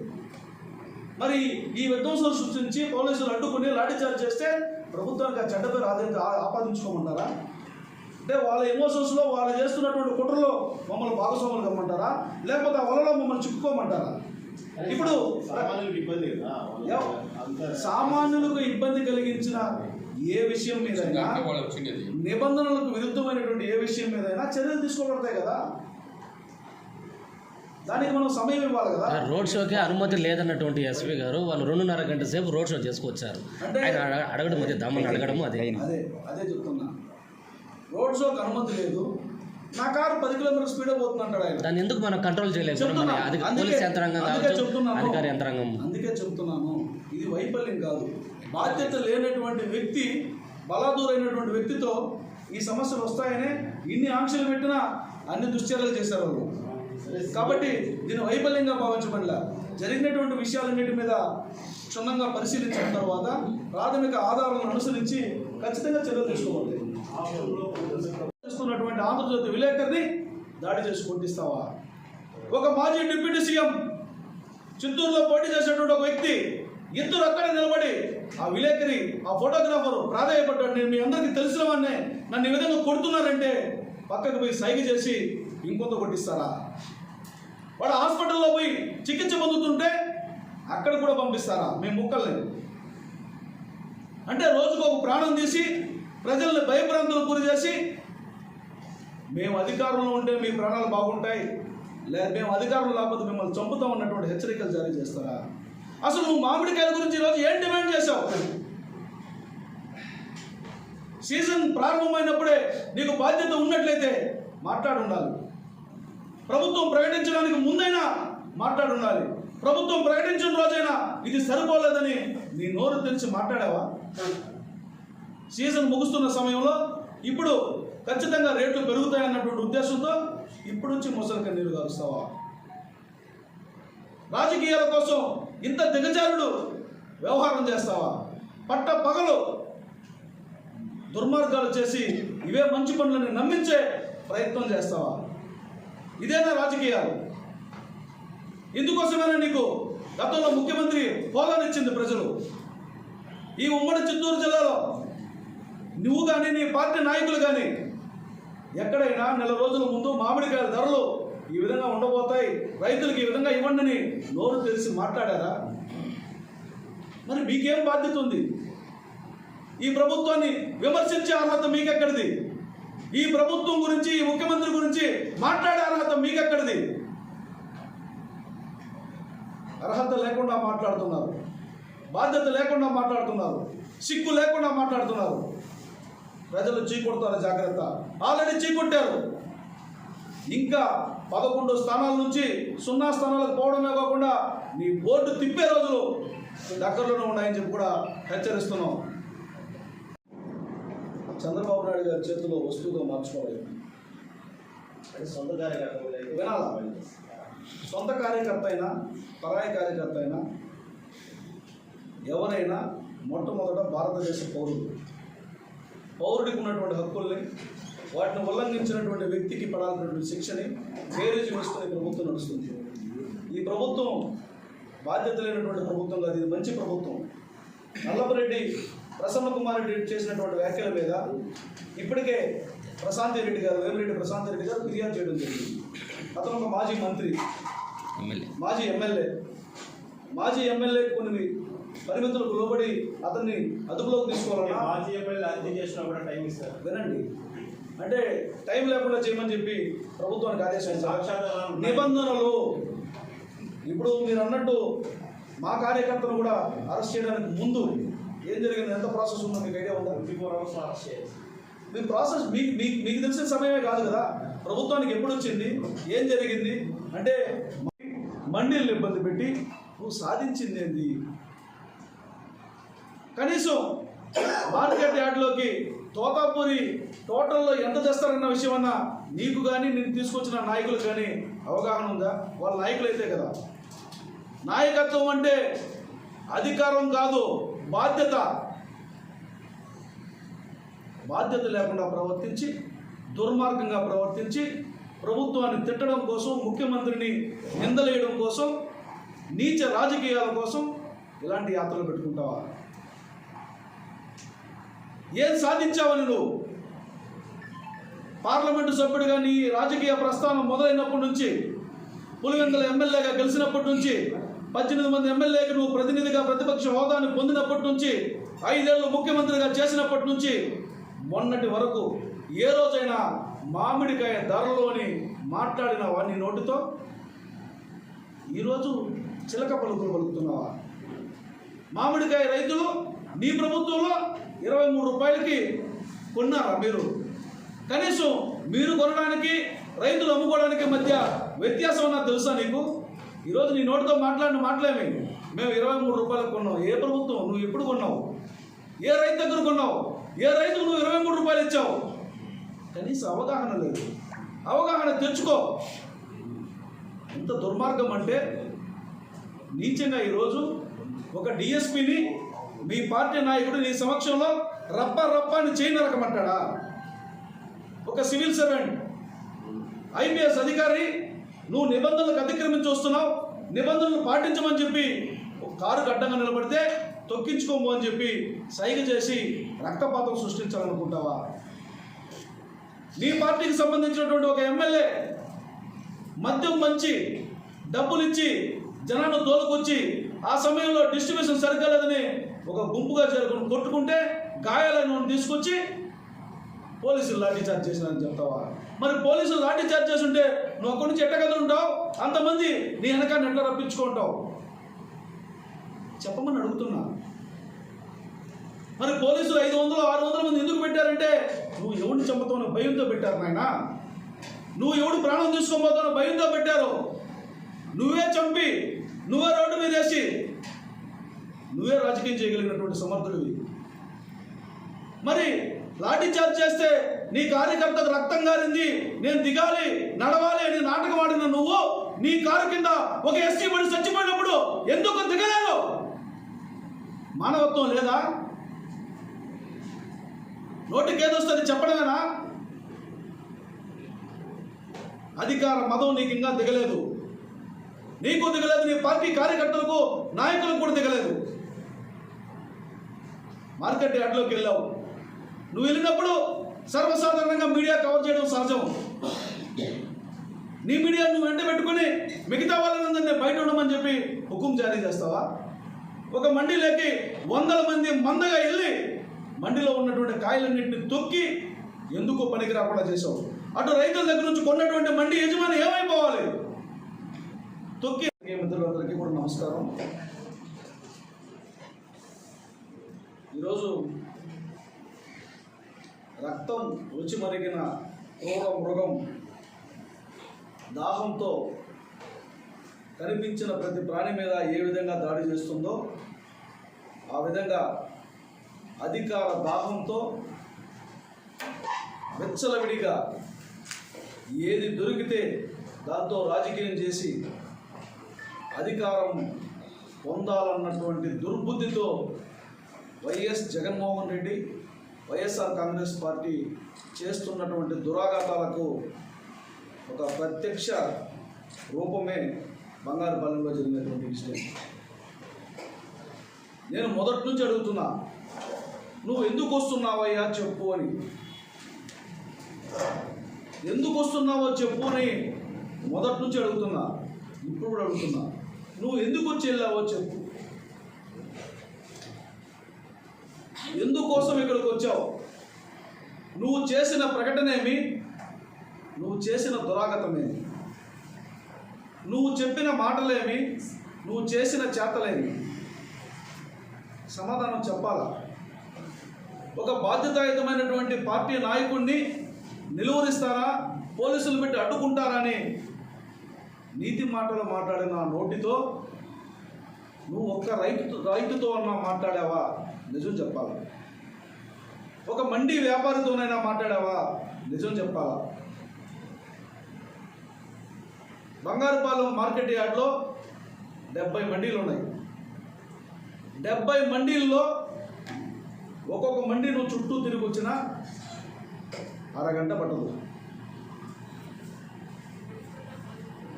మరి ఈ విధ్వంసం సృష్టించి పోలీసులు అడ్డుకుని లాఠీచార్జ్ చేస్తే ప్రభుత్వానికి ఆ చెడ్డ పేరు ఆపాదించుకోమంటారా? అంటే వాళ్ళ ఎమోషన్స్లో వాళ్ళు చేస్తున్నటువంటి కుట్రలో మమ్మల్ని భాగస్వాములు కమ్మంటారా? లేకపోతే ఆ వలలో మమ్మల్ని చిక్కుకోమంటారా? ఇప్పుడు సామాన్యులకు ఇబ్బంది కలిగించిన ఏ విషయం మీదైనా, నిబంధనలకు విరుద్ధమైనటువంటి ఏ విషయం మీదైనా చర్యలు తీసుకోబడతాయి కదా. దానికి మనం సమయం ఇవ్వాలి కదా. రోడ్ షోకి అనుమతి లేదన్నటువంటి ఎస్పీ గారు వాళ్ళు 2.5 గంటల సేపు రోడ్ షో చేసుకొచ్చారు. ఆయన అడగడం అదే దమ్మని అడగడం అదే చెప్తున్నా. రోడ్ షోకి అనుమతి లేదు, నా కారు 10 కిలోమీటర్ స్పీడ్ పోతుంది అంటాడు ఆయన. దాన్ని ఎందుకు మనం కంట్రోల్ చేయలేదు? పోలీస్ యంత్రాంగం అధికార యంత్రాంగం. అందుకే చెప్తున్నాను, ఇది వైఫల్యం కాదు. బాధ్యత లేనటువంటి వ్యక్తి, బలాదూరైనటువంటి వ్యక్తితో ఈ సమస్యలు వస్తాయనే ఇన్ని ఆంక్షలు పెట్టినా అన్ని దుశ్చర్యలు చేశారు వాళ్ళు. కాబట్టి దీన్ని వైఫల్యంగా భావించబడలే. జరిగినటువంటి విషయాలన్నిటి మీద క్షుణ్ణంగా పరిశీలించిన తర్వాత ప్రాథమిక ఆధారాలను అనుసరించి ఖచ్చితంగా చర్యలు తీసుకోవాలి. చేస్తున్నటువంటి ఆంధ్రజ్యోతి విలేకరిని దాడి చేసి కొట్టిస్తావా? ఒక మాజీ డిప్యూటీ సీఎం చిత్తూరులో పోటీ చేసేటువంటి ఒక వ్యక్తి, ఇద్దరు అక్కడే నిలబడి ఆ విలేకరి, ఆ ఫోటోగ్రాఫరు ప్రాధాయపడ్డాడు. నేను మీ అందరికీ తెలిసిన వాడినే, నన్ను ఈ విధంగా కొడుతున్నారంటే పక్కకు పోయి సైగ చేసి ఇంకొంత కొట్టిస్తారా? వాడు హాస్పిటల్లో పోయి చికిత్స పొందుతుంటే అక్కడ కూడా పంపిస్తారా మేము ముక్కల్ని? అంటే రోజుకు ఒక ప్రాణం తీసి ప్రజల్ని భయభ్రాంతులకు గురి చేసి మేము అధికారంలో ఉంటే మీ ప్రాణాలు బాగుంటాయి, లేదా మేము అధికారంలో లేకపోతే మిమ్మల్ని చంపుతాం అన్నటువంటి హెచ్చరికలు జారీ చేస్తారా? అసలు నువ్వు మామిడికాయల గురించి ఈరోజు ఏం డిమాండ్ చేశావు? సీజన్ ప్రారంభమైనప్పుడే నీకు బాధ్యత ఉన్నట్లయితే మాట్లాడి ఉండాలి. ప్రభుత్వం ప్రకటించడానికి ముందైనా మాట్లాడి ఉండాలి. ప్రభుత్వం ప్రకటించిన రోజైనా ఇది సరిపోలేదని నీ నోరు తెరిచి మాట్లాడావా? సీజన్ ముగుస్తున్న సమయంలో ఇప్పుడు ఖచ్చితంగా రేట్లు పెరుగుతాయన్నటువంటి ఉద్దేశంతో ఇప్పుడు నుంచి ముసలి కన్నీరు కారుస్తావా? రాజకీయాల కోసం ఇంత దిగజారుడు వ్యవహారం చేస్తావా? పట్ట పగలు దుర్మార్గాలు చేసి ఇవే మంచి పనులని నమ్మించే ప్రయత్నం చేస్తావా? ఇదేనా రాజకీయాలు? ఇందుకోసమైనా నీకు గతంలో ముఖ్యమంత్రి హోదానిచ్చింది ప్రజలు. ఈ ఉమ్మడి చిత్తూరు జిల్లాలో నువ్వు కానీ నీ పార్టీ నాయకులు కానీ ఎక్కడైనా నెల రోజుల ముందు మామిడికాయల ధరలు ఈ విధంగా ఉండబోతాయి, రైతులకు ఈ విధంగా ఇవ్వండి నోరు తెలిసి మాట్లాడారా? మరి మీకేం బాధ్యత ఉంది? ఈ ప్రభుత్వాన్ని విమర్శించే అర్హత మీకెక్కడిది? ఈ ప్రభుత్వం గురించి, ఈ ముఖ్యమంత్రి గురించి మాట్లాడే అర్హత మీకెక్కడిది? అర్హత లేకుండా మాట్లాడుతున్నారు, బాధ్యత లేకుండా మాట్లాడుతున్నారు, సిగ్గు లేకుండా మాట్లాడుతున్నారు. ప్రజలు చీకొడతారు, జాగ్రత్త. ఆల్రెడీ చీకొట్టారు. ఇంకా 11 స్థానాల నుంచి 0 స్థానాలకు పోవడమే కాకుండా నీ బోర్డు తిప్పే రోజులు దగ్గరలోనే ఉన్నాయని చెప్పి కూడా హెచ్చరిస్తున్నాం. చంద్రబాబు నాయుడు గారి చేతిలో వస్తువుగా మార్చుకోవాలి. సొంత కార్యకర్త వినాలా? సొంత కార్యకర్త అయినా పరాయి కార్యకర్త అయినా ఎవరైనా మొట్టమొదట భారతదేశ పౌరుడికి ఉన్నటువంటి హక్కుల్ని, వాటిని ఉల్లంఘించినటువంటి వ్యక్తికి పడాల్సినటువంటి శిక్షని బేరీజు వేసుకునే ప్రభుత్వం నడుస్తుంది. ఈ ప్రభుత్వం బాధ్యత లేనటువంటి ప్రభుత్వం కాదు, ఇది మంచి ప్రభుత్వం. నల్లపరెడ్డి ప్రసన్న కుమార్ రెడ్డి చేసినటువంటి వ్యాఖ్యల మీద ఇప్పటికే వేమిరెడ్డి ప్రశాంతి రెడ్డి గారు ఫిర్యాదు చేయడం జరిగింది. అతను ఒక మాజీ మంత్రి, మాజీ ఎమ్మెల్యే కొన్ని పరిమితులకు లోబడి అతన్ని అదుపులోకి తీసుకోవాలన్నా మాజీ ఎమ్మెల్యే అర్జీ చేసినా కూడా టైం ఇస్తారు. వినండి, అంటే టైం లేకుండా చేయమని చెప్పి ప్రభుత్వానికి ఆదేశించారు. నిబంధనలు ఇప్పుడు మీరు అన్నట్టు మా కార్యకర్తను కూడా అరెస్ట్ చేయడానికి ముందు ఏం జరిగింది, ఎంత ప్రాసెస్ ఉందో మీకు ఐడియా ఉందా? 24 hours అరెస్ట్ చేయాలి. మీ ప్రాసెస్ మీకు తెలిసిన సమయమే కాదు కదా. ప్రభుత్వానికి ఎప్పుడు వచ్చింది, ఏం జరిగింది అంటే మండీలను ఇబ్బంది పెట్టి నువ్వు సాధించింది ఏంది? కనీసం మార్కెట్ యార్డ్లోకి తోతాపూరి టోటల్లో ఎంత తెస్తారన్న విషయం అన్నా నీకు కానీ నేను తీసుకొచ్చిన నాయకులకు కానీ అవగాహన ఉందా? వాళ్ళ నాయకులు అయితే కదా. నాయకత్వం అంటే అధికారం కాదు, బాధ్యత లేకుండా ప్రవర్తించి, దుర్మార్గంగా ప్రవర్తించి, ప్రభుత్వాన్ని తిట్టడం కోసం, ముఖ్యమంత్రిని నిందలేయడం కోసం, నీచ రాజకీయాల కోసం ఇలాంటి యాత్రలు పెట్టుకుంటావా? ఏం సాధించావని నువ్వు? పార్లమెంటు సభ్యుడిగా నీ రాజకీయ ప్రస్థానం మొదలైనప్పటి నుంచి, పులివెందుల ఎమ్మెల్యేగా గెలిచినప్పటి నుంచి, 18 మంది ఎమ్మెల్యేకి నువ్వు ప్రతినిధిగా ప్రతిపక్ష హోదాని పొందినప్పటి నుంచి, 5 ఏళ్ళు ముఖ్యమంత్రిగా చేసినప్పటి నుంచి మొన్నటి వరకు ఏ రోజైనా మామిడికాయ ధరలు అని మాట్లాడినావా నీ నోటితో? ఈరోజు చిలక పలుకులు పలుకుతున్నావా? మామిడికాయ రైతులు నీ ప్రభుత్వంలో 23 రూపాయలకి కొన్నారా మీరు? కనీసం మీరు కొనడానికి, రైతులు అమ్ముకోవడానికి మధ్య వ్యత్యాసం అన్నా తెలుసా నీకు? ఈరోజు నీ నోటితో మాట్లాడిన మాటలేమి మేము 23 రూపాయలకు కొన్నాం. ఏ ప్రభుత్వం? నువ్వు ఎప్పుడు కొన్నావు? ఏ రైతు దగ్గర కొన్నావు? ఏ రైతుకు నువ్వు 23 రూపాయలు ఇచ్చావు? కనీసం అవగాహన లేదు. అవగాహన తెచ్చుకో. ఎంత దుర్మార్గం అంటే నీచంగా ఈరోజు ఒక డిఎస్పీని మీ పార్టీ నాయకుడు నీ సమక్షంలో రప్పని చేయి నరకమంటాడా? ఒక సివిల్ సర్వెంట్, ఐపీఎస్ అధికారి నువ్వు నిబంధనలకు అతిక్రమించి వస్తున్నావు, నిబంధనలు పాటించమని చెప్పి ఒక కారుకు అడ్డంగా నిలబడితే తొక్కించుకోము అని చెప్పి సైగ చేసి రక్తపాతం సృష్టించాలనుకుంటావా? నీ పార్టీకి సంబంధించినటువంటి ఒక ఎమ్మెల్యే మద్యం మంచి డబ్బులు ఇచ్చి జనాన్ని తోలుకొచ్చి ఆ సమయంలో డిస్ట్రిబ్యూషన్ సరిగ్గా లేదని ఒక గుంపుగా చేరుకుని కొట్టుకుంటే గాయాలను తీసుకొచ్చి పోలీసులు లాఠీచార్జ్ చేసినారని చెప్తావా? మరి పోలీసులు లాఠీ చార్జ్ చేసి ఉంటే నువ్వు అక్కడి నుంచి ఎట్టగదులుంటావు, అంతమంది నీ వెనకాన్ని ఎట్లా రప్పించుకుంటావు చెప్పమని అడుగుతున్నా. మరి పోలీసులు 500-600 మంది ఎందుకు పెట్టారంటే నువ్వు ఎవరిని చంపుతావు భయంతో పెట్టారు నాయన. నువ్వు ఎవడు ప్రాణం తీసుకోబోతావు భయంతో పెట్టారు. నువ్వే చంపి నువ్వే రోడ్డు మీద వేసి నువ్వే రాజకీయం చేయగలిగినటువంటి సమర్థుడివి. మరి లాఠీ చార్జ్ చేస్తే నీ కార్యకర్తకు రక్తం గారింది, నేను దిగాలి నడవాలి అని నాటకం ఆడిన నువ్వు నీ కారు కింద ఒక ఎస్టీ పడి చచ్చిపోయినప్పుడు ఎందుకు దిగలేదు? మానవత్వం లేదా? నోటికి ఏదొస్తుంది చెప్పడమేనా? అధికార మదం నీకు ఇంకా దిగలేదు, నీకు దిగలేదు, నీ పార్టీ కార్యకర్తలకు నాయకులకు కూడా దిగలేదు. మార్కెట్ యార్డ్లోకి వెళ్ళావు. నువ్వు వెళ్ళినప్పుడు సర్వసాధారణంగా మీడియా కవర్ చేయడం సహజం. నీ మీడియా నువ్వు వెంట పెట్టుకుని మిగతా వాళ్ళందరినీ బయట ఉండమని చెప్పి హుకుం జారీ చేస్తావా? ఒక మండీలోకి 100 మంది మందగా వెళ్ళి మండీలో ఉన్నటువంటి కాయలన్నింటినీ తొక్కి ఎందుకు పనికి రాకుండా చేసావు? అటు రైతుల దగ్గర నుంచి కొన్నటువంటి మండీ యజమాని ఏమైపోవాలి? తొక్కి. మిత్రులందరికీ కూడా నమస్కారం. ఈరోజు రక్తం రుచి మరిగిన క్రూర మృగం దాహంతో కనిపించిన ప్రతి ప్రాణి మీద ఏ విధంగా దాడి చేస్తుందో ఆ విధంగా అధికార దాహంతో వెచ్చలవిడిగా ఏది దొరికితే దాంతో రాజకీయం చేసి అధికారం పొందాలన్నటువంటి దుర్బుద్ధితో వైఎస్ జగన్మోహన్ రెడ్డి, వైఎస్ఆర్ కాంగ్రెస్ పార్టీ చేస్తున్నటువంటి దురాఘాతాలకు ఒక ప్రత్యక్ష రూపమే బంగారుపాలెంలో జరిగినటువంటి ఇన్సిడెంట్. నేను మొదటి నుంచి అడుగుతున్నా, నువ్వు ఎందుకు వస్తున్నావయ్యా చెప్పు అని. ఎందుకు వస్తున్నావో చెప్పు అని మొదటి నుంచి అడుగుతున్నా, ఇప్పుడు కూడా అడుగుతున్నా. నువ్వు ఎందుకు వచ్చి వెళ్ళావో చెప్పు. ఎందుకోసం ఇక్కడికి వచ్చావు? నువ్వు చేసిన ప్రకటనేమి? నువ్వు చేసిన దురాగతమేమి? నువ్వు చెప్పిన మాటలేమి? నువ్వు చేసిన చేతలేమి? సమాధానం చెప్పాలా? ఒక బాధ్యతాయుతమైనటువంటి పార్టీ నాయకుడిని నిలువరిస్తారా, పోలీసులు పెట్టి అడ్డుకుంటారని నీతి మాటలు మాట్లాడిన నోటితో నువ్వు ఒక్క రైతుతో అన్నా మాట్లాడావా? నిజం చెప్పాలా? ఒక మండీ వ్యాపారితోనైనా మాట్లాడావా? నిజం చెప్పాలా? బంగారుపాలెం మార్కెట్ యార్డ్లో 70 మండీలు ఉన్నాయి. 70 మండీల్లో ఒక్కొక్క మండీ నువ్వు చుట్టూ తిరిగి వచ్చినా అరగంట పట్టదు.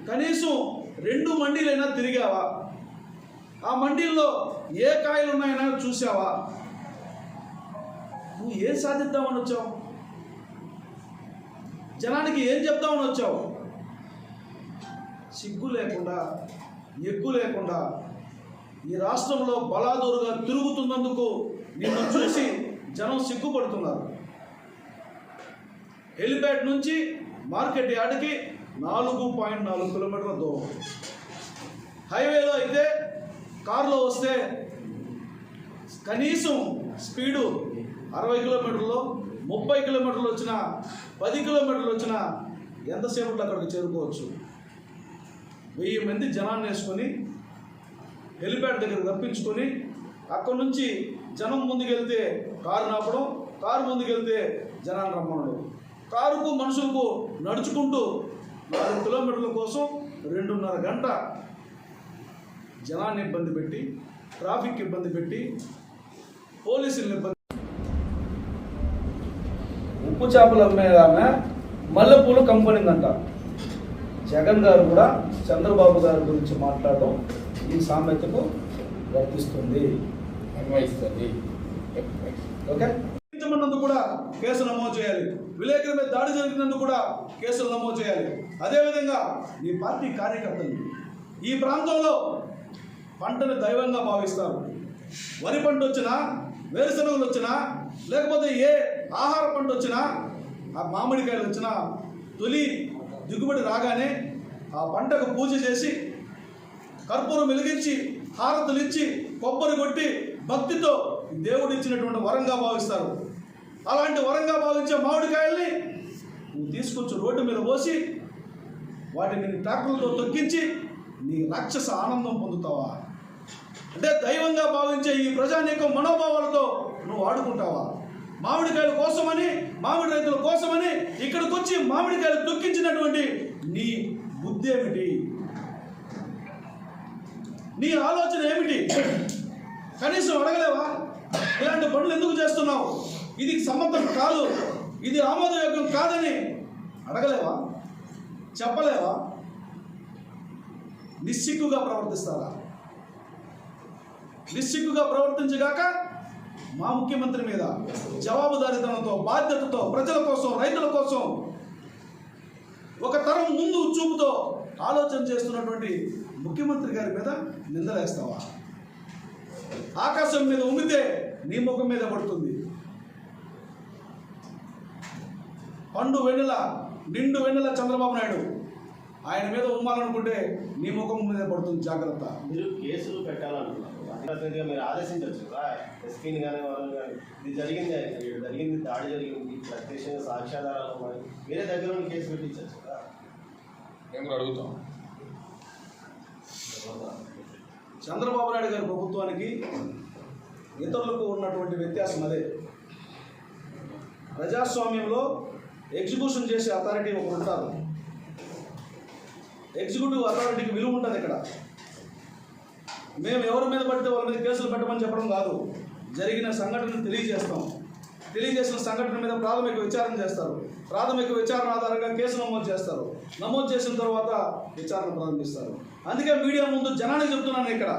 కనీసం 2 మండీలైనా తిరిగావా? ఆ మండీల్లో ఏ కాయలు ఉన్నాయైనా చూసావా? నువ్వు ఏం సాధిద్దామని వచ్చావు? జనానికి ఏం చెప్తామని వచ్చావు? సిగ్గు లేకుండా, ఎగ్గు లేకుండా ఈ రాష్ట్రంలో బలాదూరుగా తిరుగుతున్నందుకు నిన్ను చూసి జనం సిగ్గుపడుతున్నారు. హెలిప్యాడ్ నుంచి మార్కెట్ యార్డ్కి 4.4 కిలోమీటర్ల దూరం. హైవేలో అయితే కారులో వస్తే కనీసం స్పీడు 60 కిలోమీటర్లు, 30 కిలోమీటర్లు వచ్చినా, 10 కిలోమీటర్లు వచ్చినా ఎంతసేపట్లో అక్కడికి చేరుకోవచ్చు. 1000 మంది జనాన్ని వేసుకొని హెలిప్యాడ్ దగ్గర రప్పించుకొని అక్కడి నుంచి జనం ముందుకెళ్తే కారు నాపడం, కారు ముందుకెళ్తే జనాన్ని రమ్మనడం, కారుకు మనుషులకు నడుచుకుంటూ 4 కిలోమీటర్ల కోసం 2.5 గంట జనాన్ని ఇబ్బంది పెట్టి, ట్రాఫిక్ ఇబ్బంది పెట్టి, పోలీసులను ఇబ్బంది. ఉప్పు చేపలు అమ్మే ఆమె మల్లెపూలు కంపెనీందంట. జగన్ గారు కూడా చంద్రబాబు గారి గురించి మాట్లాడడం ఈ సామెతకు వర్తిస్తుంది. ఓకే, కూడా కేసు నమోదు చేయాలి. విలేకరుల మీద దాడి జరిగినందుకు కూడా కేసులు నమోదు చేయాలి. అదేవిధంగా నీ పార్టీ కార్యకర్తలు ఈ ప్రాంతంలో పంటను దైవంగా భావిస్తారు. వరి పంట వచ్చినా, వేరుశనగలు వచ్చినా, లేకపోతే ఏ ఆహార పంట వచ్చినా, ఆ మామిడికాయలు వచ్చినా తొలి దిగుబడి రాగానే ఆ పంటకు పూజ చేసి కర్పూరం వెలిగించి హారతులు ఇచ్చి కొబ్బరి కొట్టి భక్తితో దేవుడు ఇచ్చినటువంటి వరంగా భావిస్తారు. అలాంటి వరంగా భావించే మామిడికాయల్ని నువ్వు తీసుకొచ్చి రోడ్డు మీద పోసి వాటిని ట్రాక్టర్లతో తొక్కించి నీ రాక్షస ఆనందం పొందుతావా? అంటే దైవంగా భావించే ఈ ప్రజానీకం మనోభావాలతో నువ్వు ఆడుకుంటావా? మామిడికాయల కోసమని, మామిడి రైతుల కోసమని ఇక్కడికి వచ్చి మామిడికాయలు తొక్కించినటువంటి నీ బుద్ధి ఏమిటి? నీ ఆలోచన ఏమిటి? కనీసం అడగలేవా? ఇలాంటి పనులు ఎందుకు చేస్తున్నావు? ఇది సమ్మతం కాదు, ఇది ఆమోదయోగ్యం కాదని అడగలేవా? చెప్పలేవా? నిస్సిగ్గుగా ప్రవర్తిస్తారా? నిస్సిగ్గుగా ప్రవర్తించగాక మా ముఖ్యమంత్రి మీద జవాబుదారీతనంతో, బాధ్యతతో, ప్రజల కోసం, రైతుల కోసం ఒక తరం ముందు చూపుతో ఆలోచన చేస్తున్నటువంటి ముఖ్యమంత్రి గారి మీద నిందలేస్తావా? ఆకాశం మీద ఉమ్మితే నీ ముఖం మీద పడుతుంది. పండు వెన్నెల, నిండు వెన్నెల చంద్రబాబు నాయుడు ఆయన మీద ఉమ్మాలనుకుంటే నీ ముఖం మీద పడుతుంది. జాగ్రత్త. మీరు కేసులు పెట్టాలనుకున్నారు, అధికారికంగా మీరు ఆదేశించవచ్చు కదా, ఎస్పీని కానీ వాళ్ళని కానీ. ఇది జరిగింది, దాడి జరిగింది, ప్రత్యక్షంగా సాక్ష్యాధారాలు ఉన్నాయి, వేరే దగ్గర ఉన్న కేసు పెట్టించవచ్చు కదా. మేము కూడా అడుగుతాం. చంద్రబాబు నాయుడు గారి ప్రభుత్వానికి ఇతరులకు ఉన్నటువంటి వ్యత్యాసం అదే. ప్రజాస్వామ్యంలో ఎగ్జిక్యూషన్ చేసే అథారిటీ ఒకరు ఉంటారు. ఎగ్జిక్యూటివ్ అథారిటీకి విలువ ఉంటుంది. ఇక్కడ మేము ఎవరి మీద పడితే వాళ్ళ మీద కేసులు పెట్టమని చెప్పడం కాదు, జరిగిన సంఘటనను తెలియజేస్తాం. తెలియజేసిన సంఘటన మీద ప్రాథమిక విచారణ చేస్తారు. ప్రాథమిక విచారణ ఆధారంగా కేసు నమోదు చేస్తారు. నమోదు చేసిన తర్వాత విచారణ ప్రారంభిస్తారు. అందుకే మీడియా ముందు జనానికి చెప్తున్నాను, ఇక్కడ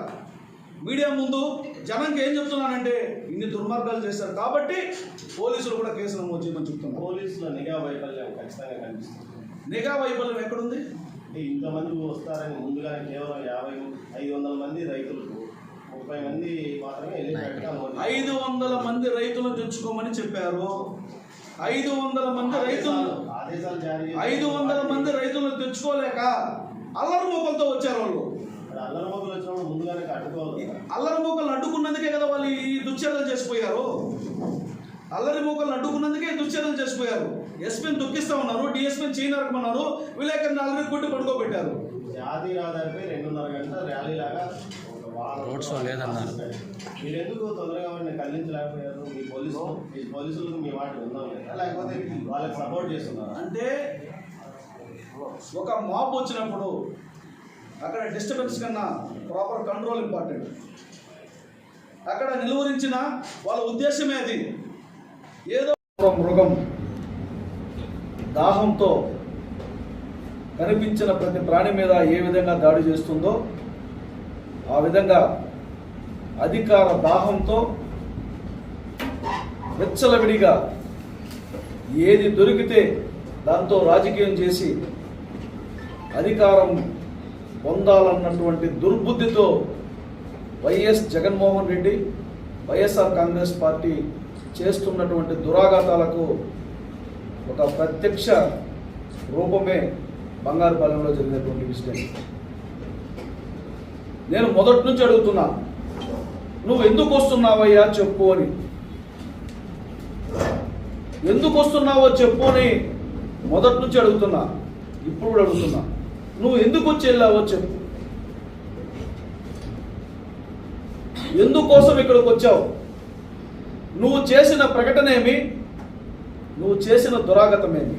మీడియా ముందు జనానికి ఏం చెప్తున్నానంటే ఇన్ని దుర్మార్గాలు చేశారు కాబట్టి పోలీసులు కూడా కేసు నమోదు చేయమని చెప్తున్నారు. పోలీసుల నిఘా వైఫల్యం ఖచ్చితంగా కనిపిస్తుంది. నిఘా వైఫల్యం ఎక్కడుంది? అంటే ఇంతమంది వస్తారని ముందుగానే కేవలం 500 మంది రైతులకు 30 మంది మాత్రమే వెళ్ళి 500 మంది రైతులను తెచ్చుకోమని చెప్పారు. 500 మంది రైతులు ఆదేశాలు జారీ 500 మంది రైతులను తెచ్చుకోలేక అల్లరి మూకలతో వచ్చారు. వాళ్ళు అల్లరి మొక్కలు వచ్చినప్పుడు ముందుగానే అడ్డుకోవాలి. అల్లరి మూకలు అడ్డుకున్నందుకే కదా వాళ్ళు ఈ దుశ్చర్యలు చేసిపోయారు. అల్లరి మూకలు అడ్డుకున్నందుకే దుశ్చర్యలు చేసిపోయారు. ఎస్పీని తొక్కిస్తా ఉన్నారు, డిఎస్పీని చేయి నరకమన్నారు, విలేకరుని అల్లరి కొట్టి పడుకోబెట్టారు. జాతీ రహదారిపై 2.5 గంటల ర్యాలీ లాగా రోడ్ షో లేదన్నారు. మీరు ఎందుకు తొందరగా వాడిని కదిలించలేకపోయారు? మీ పోలీసులకు మీ మాట విన్నాం లేదా, లేకపోతే వాళ్ళకి సపోర్ట్ చేస్తున్నారు? అంటే ఒక మాప్ వచ్చినప్పుడు అక్కడ డిస్టర్బెన్స్ కన్నా ప్రాపర్ కంట్రోల్ ఇంపార్టెంట్. అక్కడ నిలువరించిన వాళ్ళ ఉద్దేశమే అది. ఏదో మృగం దాహంతో కనిపించిన ప్రతి ప్రాణి మీద ఏ విధంగా దాడి చేస్తుందో ఆ విధంగా అధికార దాహంతో వెచ్చలవిడిగా ఏది దొరికితే దాంతో రాజకీయం చేసి అధికారం పొందాలన్నటువంటి దుర్బుద్ధితో వైఎస్ జగన్మోహన్ రెడ్డి, వైఎస్ఆర్ కాంగ్రెస్ పార్టీ చేస్తున్నటువంటి దురాఘాతాలకు ఒక ప్రత్యక్ష రూపమే బంగారుపాలెంలో జరిగినటువంటి విషయం. నేను మొదటి నుంచి అడుగుతున్నా, నువ్వు ఎందుకు వస్తున్నావయ్యా చెప్పు అని. ఎందుకు వస్తున్నావో చెప్పు అని మొదటి నుంచి అడుగుతున్నా, ఇప్పుడు కూడా అడుగుతున్నా. నువ్వు ఎందుకు వచ్చి వెళ్ళావో చెప్పు. ఎందుకోసం ఇక్కడికి వచ్చావు? నువ్వు చేసిన ప్రకటనేమి? నువ్వు చేసిన దురాగతమేమి?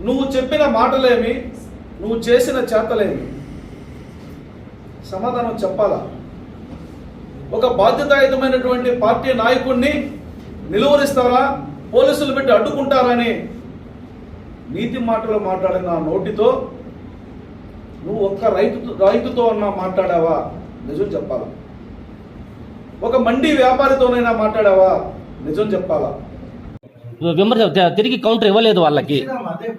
నువ్వు చెప్పిన మాటలేమి? నువ్వు చేసిన చేతలేమి? సమాధానం చెప్పాలా? ఒక బాధ్యతాయుతమైనటువంటి పార్టీ నాయకుడిని నిలువరిస్తారా, పోలీసులు పెట్టి అడ్డుకుంటారని నీతి మాటలు మాట్లాడిన నోటితో నువ్వు ఒక్క రైతుతో అన్నా మాట్లాడావా? నిజం చెప్పాలా? ఒక మండీ వ్యాపారితోనైనా మాట్లాడావా? నిజం చెప్పాలా? విమర్శ తిరిగి కౌంటర్ ఇవ్వలేదు వాళ్ళకి. అదే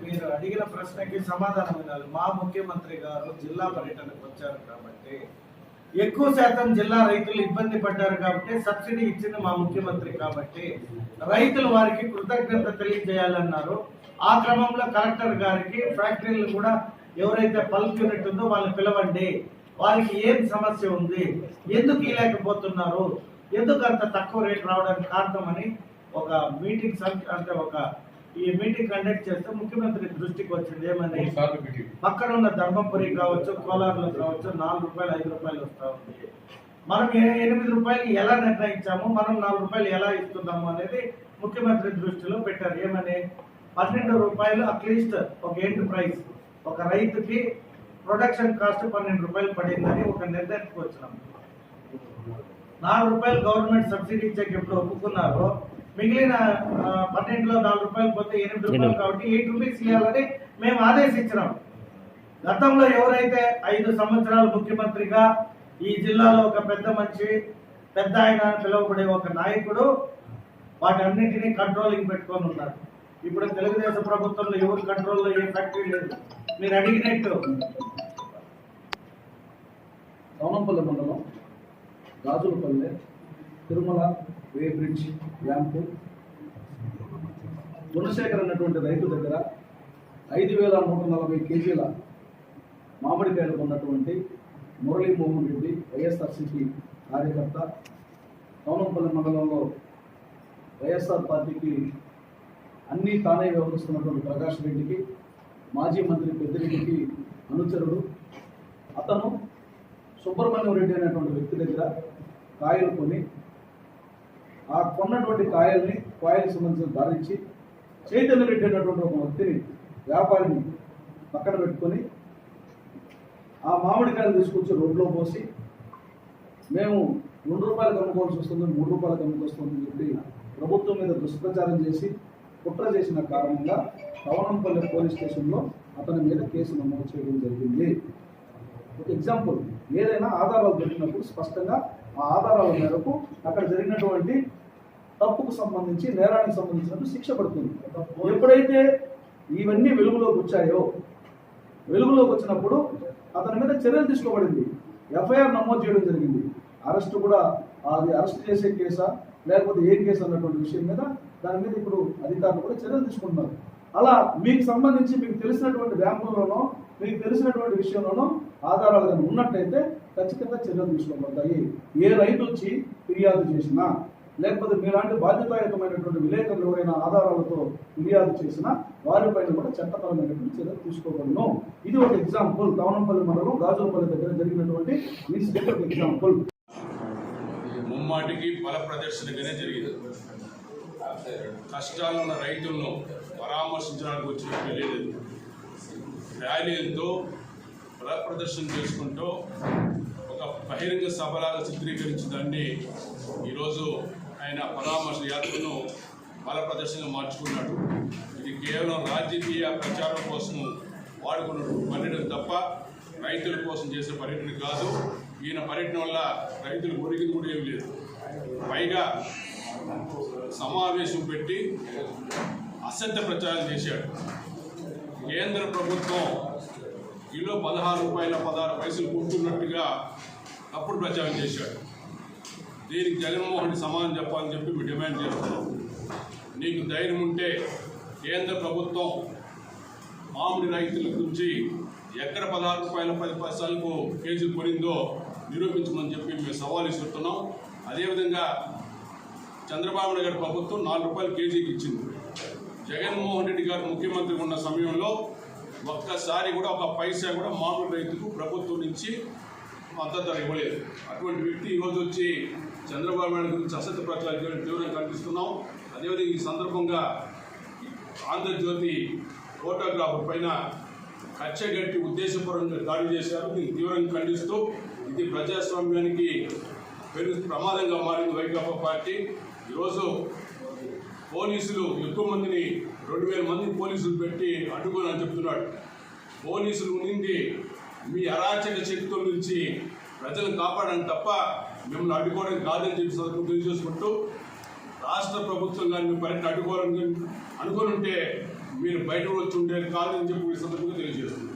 మీరు అడిగిన ప్రశ్నకి సమాధానం వినాలి. మా ముఖ్యమంత్రి గారు జిల్లా పర్యటనకు వచ్చారు కాబట్టి ఎక్కువ శాతం జిల్లా రైతులు ఇబ్బంది పడ్డారు కాబట్టి సబ్సిడీ ఇచ్చింది మా ముఖ్యమంత్రి కాబట్టి రైతులు వారికి కృతజ్ఞత తెలియజేయాలన్నారు. ఆ క్రమంలో కలెక్టర్ గారికి ఫ్యాక్టరీలు కూడా ఎవరైతే పల్ప్ యూనిట్ ఉందో వాళ్ళని పిలవండి, వారికి ఏం సమస్య ఉంది, ఎందుకు ఇవ్వలేకపోతున్నారు, ఎందుకు అంత తక్కువ రేట్ రావడానికి కారణమని ఒక మీటింగ్ ఈ మీటింగ్ కండక్ట్ చేస్తే ముఖ్యమంత్రి దృష్టికి వచ్చింది. ఏమని పక్కన ఉన్న ధర్మపురి కావచ్చు, కోలార్లో కావచ్చు 4 రూపాయలు 5 రూపాయలు వస్తూ ఉంది. మనం 8 రూపాయలు ఎలా నిర్ణయించాము, మనం 4 రూపాయలు ఎలా ఇస్తున్నాము అనేది ముఖ్యమంత్రి దృష్టిలో పెట్టారు. ఏమని 12 రూపాయలు అట్లీస్ట్ ఒక ఎండ్ ప్రైస్, ఒక రైతుకి ప్రొడక్షన్ కాస్ట్ 12 రూపాయలు పడిందని ఒక నిర్ణయానికి వచ్చినాం. 4 రూపాయలు గవర్నమెంట్ సబ్సిడీ ఇచ్చాక ఎప్పుడు ఒప్పుకున్నారో మిగిలిన 12లో 4 రూపాయలు పోతే 8 రూపాయలు కాబట్టి 8 రూపీస్ ఇవ్వాలని మేము ఆదేశించినాం. గతంలో ఎవరైతే 5 సంవత్సరాలు ముఖ్యమంత్రిగా ఈ జిల్లాలో ఒక పెద్ద మనిషి, పెద్ద ఆయన పిలువబడే ఒక నాయకుడు వాటన్నిటినీ కంట్రోలింగ్ పెట్టుకొని ఉన్నారు. ఇప్పుడు తెలుగుదేశం ప్రభుత్వంలో ఎవరు కంట్రోల్లో ఏ ఫ్యాక్టరీ లేదు. మీరు అడిగినట్టు సోనంపల్లి మండలం గాజులపల్లె తిరుమల వే బ్రిడ్జ్ ర్యాంపు గుణశేఖర్ అన్నటువంటి రైతు దగ్గర 5,140 కేజీల మామిడికాయలు ఉన్నటువంటి మురళీమోహన్ రెడ్డి వైఎస్ఆర్సీపీ కార్యకర్త సోనంపల్లి మండలంలో వైఎస్ఆర్ పార్టీకి అన్నీ తానే వ్యవహరిస్తున్నటువంటి ప్రకాష్ రెడ్డికి, మాజీ మంత్రి పెద్దిరెడ్డికి అనుచరుడు. అతను సుబ్రహ్మణ్యం రెడ్డి అనేటువంటి వ్యక్తి దగ్గర కాయలు కొని ఆ కొన్నటువంటి కాయల్ని సంబంధించిన ధరించి చైతన్య రెడ్డి అనేటువంటి ఒక వ్యక్తిని, వ్యాపారిని పక్కన పెట్టుకొని ఆ మామిడికాయలు తీసుకొచ్చి రోడ్లో పోసి మేము 2 రూపాయలకు అమ్ముకోవాల్సి వస్తుంది, 3 రూపాయలకు అమ్ముకొస్తుంది చెప్పి ప్రభుత్వం మీద దుష్ప్రచారం చేసి కుట్ర చేసిన కారణంగా టవనంపల్లి పోలీస్ స్టేషన్లో అతని మీద కేసు నమోదు చేయడం జరిగింది. ఒక ఎగ్జాంపుల్, ఏదైనా ఆధారాలు దొరికినప్పుడు స్పష్టంగా ఆ ఆధారాల మేరకు అక్కడ జరిగినటువంటి తప్పుకు సంబంధించి, నేరానికి సంబంధించినట్టు శిక్ష పడుతుంది. ఎప్పుడైతే ఇవన్నీ వెలుగులోకి వచ్చాయో, వెలుగులోకి వచ్చినప్పుడు అతని మీద చర్యలు తీసుకోబడింది, ఎఫ్ఐఆర్ నమోదు చేయడం జరిగింది. అరెస్ట్ కూడా, అది అరెస్ట్ చేసే కేసా లేకపోతే ఏ కేసు అన్నటువంటి విషయం మీద దాని మీద ఇప్పుడు అధికారులు కూడా చర్యలు తీసుకుంటున్నారు. అలా మీకు సంబంధించి మీకు తెలిసినటువంటి ర్యాంపుల్లోనో మీకు తెలిసినటువంటి విషయంలోనో ఆధారాలు కానీ ఉన్నట్టయితే ఖచ్చితంగా చర్యలు తీసుకోబడతాయి. ఏ రైతు వచ్చి ఫిర్యాదు చేసినా లేకపోతే మీలాంటి బాధ్యతాయుతమైనటువంటి విలేకరులు ఎవరైనా ఆధారాలతో ఫిర్యాదు చేసినా వారిపైన కూడా చట్టపరమైనటువంటి చర్యలు తీసుకోబడను. ఇది ఒక ఎగ్జాంపుల్. టవనంపల్లి మండలం గాజులపల్లి దగ్గర జరిగినటువంటి ఇన్సిడెంట్ ఒక ఎగ్జాంపుల్. ముమ్మాటికి బల ప్రదర్శనగానే జరిగింది. కష్టాలున్న రైతులను పరామర్శించడానికి వచ్చినట్టు లేదు. ర్యాలీలతో బల ప్రదర్శన చేసుకుంటూ ఒక బహిరంగ సభలాగా చిత్రీకరించిన దాన్ని ఈరోజు ఆయన పరామర్శ యాత్రను బల ప్రదర్శనగా మార్చుకున్నాడు. ఇది కేవలం రాజకీయ ప్రచారం కోసం వాడుకున్న పర్యటన తప్ప రైతుల కోసం చేసే పర్యటన కాదు. ఈయన పర్యటన వల్ల రైతులు ఒరిగింది కూడా ఏమి లేదు. పైగా సమావేశం పెట్టి అసత్య ప్రచారం చేశాడు. కేంద్ర ప్రభుత్వం కిలో 16 రూపాయల 16 పైసలు కొంటున్నట్టుగా తప్పుడు ప్రచారం చేశాడు. దీనికి జగన్మోహన్ రెడ్డి సమాధానం చెప్పాలని చెప్పి మేము డిమాండ్ చేస్తున్నాం. నీకు ధైర్యం ఉంటే కేంద్ర ప్రభుత్వం మామిడి రైతుల గురించి ఎక్కడ 16 రూపాయల 10 పైసలకు కేజీ కొనిందో నిరూపించమని చెప్పి మేము సవాల్ ఇస్తున్నాం. అదేవిధంగా చంద్రబాబు నాయుడు గారి ప్రభుత్వం 4 రూపాయలు కేజీకి ఇచ్చింది. జగన్మోహన్ రెడ్డి గారు ముఖ్యమంత్రి ఉన్న సమయంలో ఒక్కసారి కూడా ఒక పైసా కూడా మామిడి రైతుకు ప్రభుత్వం నుంచి మద్దతు ధర ఇవ్వలేదు. అటువంటి వ్యక్తి ఈరోజు వచ్చి చంద్రబాబు నాయుడు గురించి అసత్య ప్రచారం చేయడం తీవ్రంగా ఖండిస్తున్నాం. అదేవిధంగా ఈ సందర్భంగా ఆంధ్రజ్యోతి ఫోటోగ్రాఫర్ పైన కచ్చగట్టి ఉద్దేశపూర్వకంగా దాడి చేశారు. దీన్ని తీవ్రంగా ఖండిస్తూ ఇది ప్రజాస్వామ్యానికి ప్రమాదంగా మారింది వైకాపా పార్టీ. ఈరోజు పోలీసులు ఎక్కువ మందిని 2000 మంది పోలీసులు పెట్టి అడ్డుకోనని చెప్తున్నాడు. పోలీసులు ఉన్నింది మీ అరాచక శక్తుల నుంచి ప్రజలను కాపాడని తప్ప మిమ్మల్ని అడ్డుకోవడం కాదని చెప్పి సందర్భం తెలియజేసుకుంటూ రాష్ట్ర ప్రభుత్వం కానీ మీ పర్యటన అడ్డుకోవాలని అనుకుని ఉంటే మీరు బయట వచ్చి ఉంటే కాదని చెప్పి ఈ సందర్భంగా తెలియజేస్తున్నారు.